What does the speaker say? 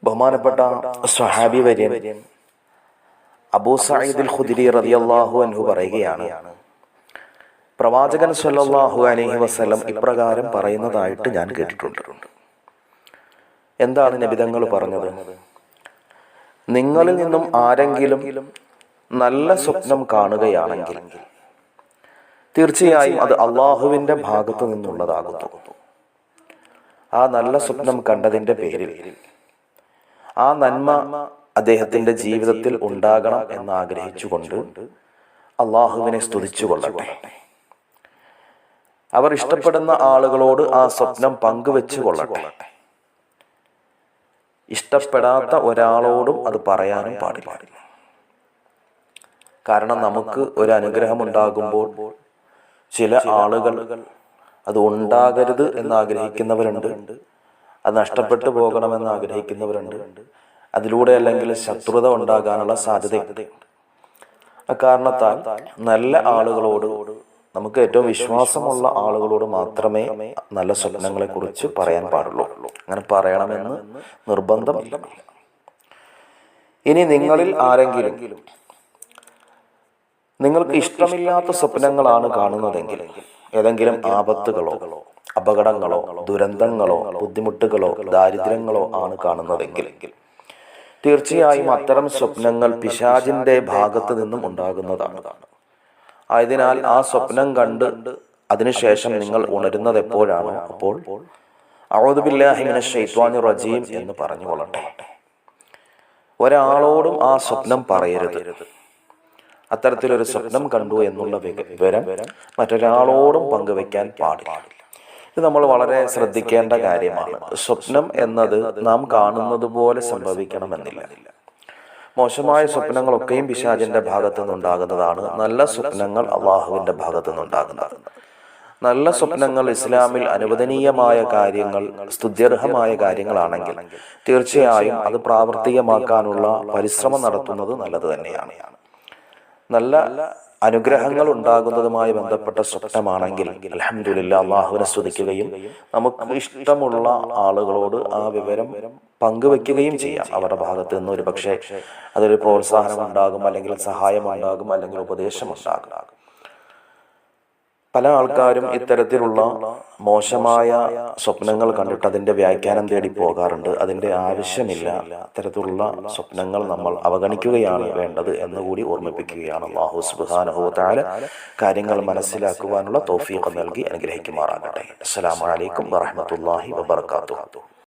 ബഹുമാനപ്പെട്ട സ്വഹാബി വര്യൻ അബൂ സഈദ് ഖുദ്രി റളിയല്ലാഹു അൻഹു പറയുകയാണ്, പ്രവാചകൻ സ്വല്ലല്ലാഹു അലൈഹി വസല്ലം ഇപ്രകാരം പറയുന്നതായിട്ട് ഞാൻ കേട്ടിട്ടുണ്ട്. എന്താണ് നബിതങ്ങൾ പറഞ്ഞത്? നിങ്ങളിൽ നിന്നും ആരെങ്കിലും നല്ല സ്വപ്നം കാണുകയാണെങ്കിൽ തീർച്ചയായും അത് അള്ളാഹുവിൻ്റെ ഭാഗത്തു നിന്നുള്ളതാകുന്നു. ആ നല്ല സ്വപ്നം കണ്ടതിൻ്റെ പേരിൽ ആ നന്മ അദ്ദേഹത്തിൻ്റെ ജീവിതത്തിൽ ഉണ്ടാകണം എന്ന് ആഗ്രഹിച്ചുകൊണ്ട് അള്ളാഹുവിനെ സ്തുതിച്ചു കൊള്ളട്ടെ. അവർ ഇഷ്ടപ്പെടുന്ന ആളുകളോട് ആ സ്വപ്നം പങ്കുവെച്ചു കൊള്ളട്ടെ. ഇഷ്ടപ്പെടാത്ത ഒരാളോടും അത് പറയാനും പാടില്ല. കാരണം നമുക്ക് ഒരു അനുഗ്രഹം ഉണ്ടാകുമ്പോൾ ചില ആളുകൾ അത് ഉണ്ടാകരുത് എന്ന് ആഗ്രഹിക്കുന്നവരുണ്ട്, അത് നഷ്ടപ്പെട്ടു പോകണമെന്ന് ആഗ്രഹിക്കുന്നവരുണ്ട്. അതിലൂടെ അല്ലെങ്കിൽ ശത്രുത ഉണ്ടാകാനുള്ള സാധ്യതയുണ്ട്. അക്കാരണത്താൽ നല്ല ആളുകളോട്, നമുക്ക് ഏറ്റവും വിശ്വാസമുള്ള ആളുകളോട് മാത്രമേ നല്ല സ്വപ്നങ്ങളെ കുറിച്ച് പറയാൻ പാടുള്ളൂ. അങ്ങനെ പറയണമെന്ന് നിർബന്ധമില്ല. ഇനി നിങ്ങളിൽ ആരെങ്കിലും നിങ്ങൾക്ക് ഇഷ്ടമില്ലാത്ത സ്വപ്നങ്ങളാണ് കാണുന്നതെങ്കിൽ, ഏതെങ്കിലും ആപത്തുകളോ അപകടങ്ങളോ ദുരന്തങ്ങളോ ബുദ്ധിമുട്ടുകളോ ദാരിദ്ര്യങ്ങളോ ആണ് കാണുന്നതെങ്കിൽ തീർച്ചയായും അത്തരം സ്വപ്നങ്ങൾ പിശാചിന്റെ ഭാഗത്ത് നിന്നും ഉണ്ടാകുന്നതാണ്. ആയതിനാൽ ആ സ്വപ്നം കണ്ട് അതിനുശേഷം നിങ്ങൾ ഉണരുന്നത് എപ്പോഴാണോ അപ്പോൾ അഊദു ബില്ലാഹി മിനശ് ശൈത്വാനിർ റജീം എന്ന് പറഞ്ഞുകൊള്ളട്ടെ. ഒരാളോടും ആ സ്വപ്നം പറയരുത്. അത്തരത്തിലൊരു സ്വപ്നം കണ്ടു എന്നുള്ള വിവരം മറ്റൊരാളോടും പങ്കുവെക്കാൻ പാടില്ല. ഇത് നമ്മൾ വളരെ ശ്രദ്ധിക്കേണ്ട കാര്യമാണ്. സ്വപ്നം എന്നത് നാം കാണുന്നത് പോലെ സംഭവിക്കണമെന്നില്ല. മോശമായ സ്വപ്നങ്ങളൊക്കെയും പിശാചിന്റെ ഭാഗത്തു നിന്നുണ്ടാകുന്നതാണ്. നല്ല സ്വപ്നങ്ങൾ അള്ളാഹുവിന്റെ ഭാഗത്തു നിന്നുണ്ടാകുന്നതാണ്. നല്ല സ്വപ്നങ്ങൾ ഇസ്ലാമിൽ അനുവദനീയമായ കാര്യങ്ങൾ, സ്തുത്യർഹമായ കാര്യങ്ങളാണെങ്കിൽ തീർച്ചയായും അത് പ്രാവർത്തികമാക്കാനുള്ള പരിശ്രമം നടത്തുന്നത് നല്ലത് തന്നെയാണ്. നല്ല അനുഗ്രഹങ്ങൾ ഉണ്ടാകുന്നതുമായി ബന്ധപ്പെട്ട സ്വപ്നമാണെങ്കിൽ അൽഹംദുലില്ലാ അള്ളാഹുവിനെ സ്തുതിക്കുകയും നമുക്ക് ഇഷ്ടമുള്ള ആളുകളോട് ആ വിവരം പങ്കുവെക്കുകയും ചെയ്യാം. അവരുടെ ഭാഗത്ത് നിന്ന് ഒരു പക്ഷേ അതൊരു പ്രോത്സാഹനം ഉണ്ടാകും, അല്ലെങ്കിൽ സഹായം ഉണ്ടാകും, അല്ലെങ്കിൽ ഉപദേശം ഉണ്ടാകും. പല ആൾക്കാരും ഇത്തരത്തിലുള്ള മോശമായ സ്വപ്നങ്ങൾ കണ്ടിട്ട് അതിൻ്റെ വ്യാഖ്യാനം തേടി പോകാറുണ്ട്. അതിൻ്റെ ആവശ്യമില്ല. അത്തരത്തിലുള്ള സ്വപ്നങ്ങൾ നമ്മൾ അവഗണിക്കുകയാണ് വേണ്ടത് എന്നുകൂടി ഓർമ്മിപ്പിക്കുകയാണ്. അല്ലാഹു സുബ്ഹാനഹു വ തആല കാര്യങ്ങൾ മനസ്സിലാക്കുവാനുള്ള തൗഫീഖ് നൽകി അനുഗ്രഹിക്കുമാറാകട്ടെ. അസ്സലാമു അലൈക്കും വറഹ്മത്തുള്ളാഹി വബറകാതുഹു.